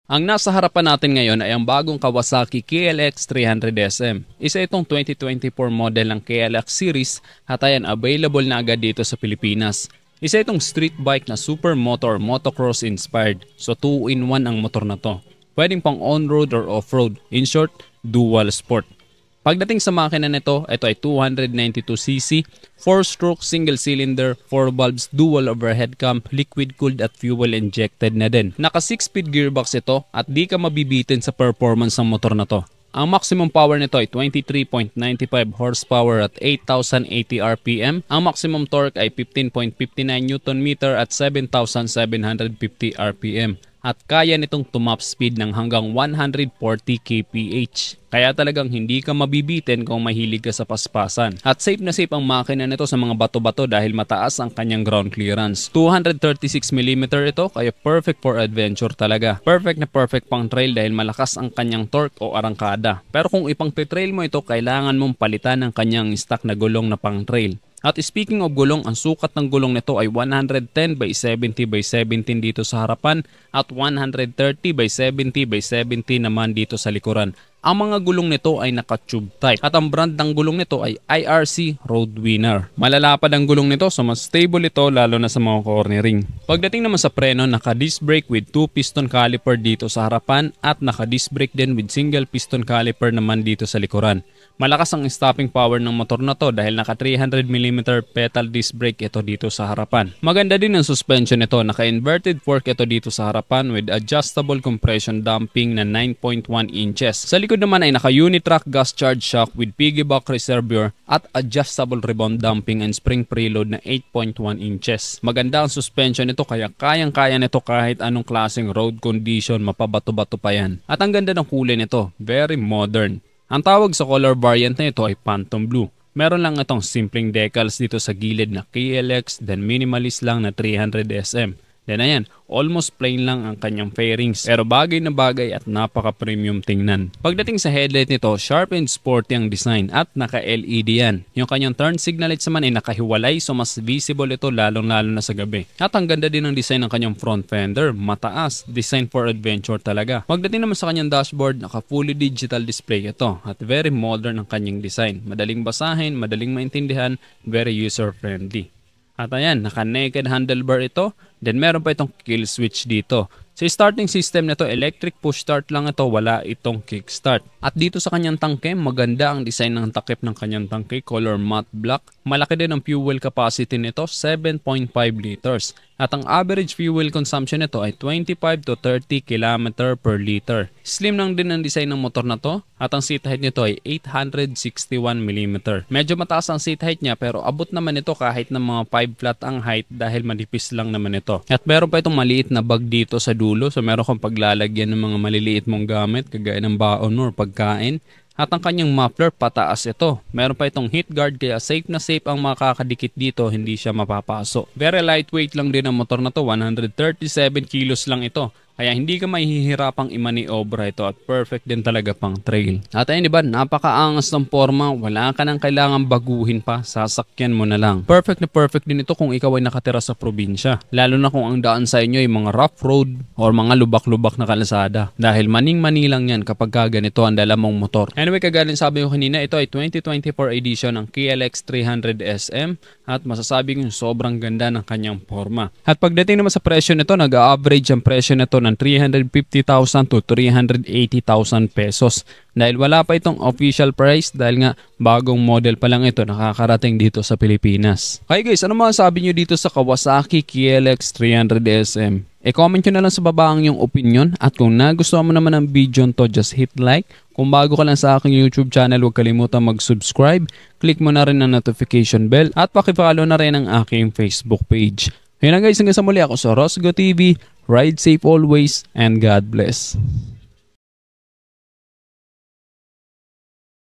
Ang nasa harapan natin ngayon ay ang bagong Kawasaki KLX 300SM. Isa itong 2024 model ng KLX series at ayan, available na agad dito sa Pilipinas. Isa itong street bike na super motor, motocross inspired. So 2-in-1 ang motor na to. Pwedeng pang on-road or off-road. In short, dual sport. Pagdating sa makina nito, ito ay 292cc, 4-stroke single cylinder, 4 valves, dual overhead cam, liquid cooled at fuel injected na din. Naka 6-speed gearbox ito at di ka mabibitin sa performance ng motor na to. Ang maximum power nito ay 23.95 horsepower at 8,080 RPM. Ang maximum torque ay 15.59 Nm at 7,750 RPM. At kaya nitong tumap speed ng hanggang 140 kph. Kaya talagang hindi ka mabibitin kung mahilig ka sa paspasan. At safe na safe ang makina nito sa mga bato-bato dahil mataas ang kanyang ground clearance. 236mm ito kaya perfect for adventure talaga. Perfect na perfect pang trail dahil malakas ang kanyang torque o arangkada. Pero kung ipang trail mo ito, kailangan mong palitan ang kanyang stock na gulong na pang trail. At speaking of gulong, ang sukat ng gulong nito ay 110/70/17 dito sa harapan at 130/70/70 naman dito sa likuran. Ang mga gulong nito ay naka-tube type at ang brand ng gulong nito ay IRC Road Winner. Malalapad ang gulong nito so mas stable ito lalo na sa mga cornering. Pagdating naman sa preno, naka-disc brake with 2-piston caliper dito sa harapan at naka-disc brake din with single piston caliper naman dito sa likuran. Malakas ang stopping power ng motor na to dahil naka 300mm pedal disc brake ito dito sa harapan. Maganda din ang suspension nito, naka-inverted fork ito dito sa harapan with adjustable compression damping na 9.1 inches. Sa likod naman ay naka-unitrack gas charge shock with piggyback reservoir at adjustable rebound damping and spring preload na 8.1 inches. Maganda ang suspension nito kaya kayang-kaya nito kahit anong klaseng road condition, mapabato-bato pa yan. At ang ganda ng kulay nito, very modern. Ang tawag sa color variant na ito ay Phantom Blue. Meron lang itong simpleng decals dito sa gilid na KLX, then minimalist lang na 300SM. Then ayan, almost plain lang ang kanyang fairings pero bagay na bagay at napaka-premium tingnan. Pagdating sa headlight nito, sharp and sporty ang design at naka-LED yan. Yung kanyang turn signal lights naman ay nakahiwalay so mas visible ito lalong-lalo na sa gabi. At ang ganda din ng design ng kanyang front fender, mataas, design for adventure talaga. Pagdating naman sa kanyang dashboard, naka-fully digital display ito at very modern ang kanyang design. Madaling basahin, madaling maintindihan, very user-friendly. At ayan, naka-naked handlebar ito. Then meron pa itong kill switch dito. Sa starting system nito, electric push start lang ito, wala itong kickstart. At dito sa kanyang tangke, maganda ang design ng takip ng kanyang tangke, color matte black. Malaki din ang fuel capacity nito, 7.5 liters. At ang average fuel consumption nito ay 25 to 30 km per liter. Slim lang din ang design ng motor na to at ang seat height nito ay 861mm. Medyo mataas ang seat height niya pero abot naman ito kahit ng mga 5 flat ang height dahil manipis lang naman ito. At meron pa itong maliit na bag dito sa dulo so meron kang paglalagyan ng mga maliliit mong gamit kagaya ng baon mo or pagkain. At ang kanyang muffler pataas ito. Meron pa itong heat guard kaya safe na safe ang makakadikit dito, hindi siya mapapaso. Very lightweight lang din ang motor na to, 137 kilos lang ito. Kaya hindi ka mahihirapang imaniobra ito at perfect din talaga pang trail. At ayun diba, napakaangas ng forma, wala ka nang kailangan baguhin pa, sasakyan mo na lang. Perfect na perfect din ito kung ikaw ay nakatira sa probinsya. Lalo na kung ang daan sa inyo ay mga rough road or mga lubak-lubak na kalasada. Dahil maning-mani lang yan kapag ganito ang dala mong motor. Anyway, kagaling sabi ko kanina, ito ay 2024 edition ng KLX 300SM at masasabi kong sobrang ganda ng kanyang forma. At pagdating naman sa presyo nito, nag-average ang presyo nito ng 350,000 to 380,000 pesos. Dahil wala pa itong official price dahil nga bagong model pa lang ito nakakarating dito sa Pilipinas. Okay guys, ano masasabi nyo dito sa Kawasaki KLX 300SM? E-comment nyo na lang sa baba ang yung opinion at kung nagustuhan mo naman ang video to, just hit like. Kung bago ka lang sa aking YouTube channel, huwag kalimutan mag-subscribe. Click mo na rin ang notification bell at paki-follow na rin ang aking Facebook page. Ayun lang guys, hanggang sa muli, ako sa Rosgo TV. Ride safe always and God bless.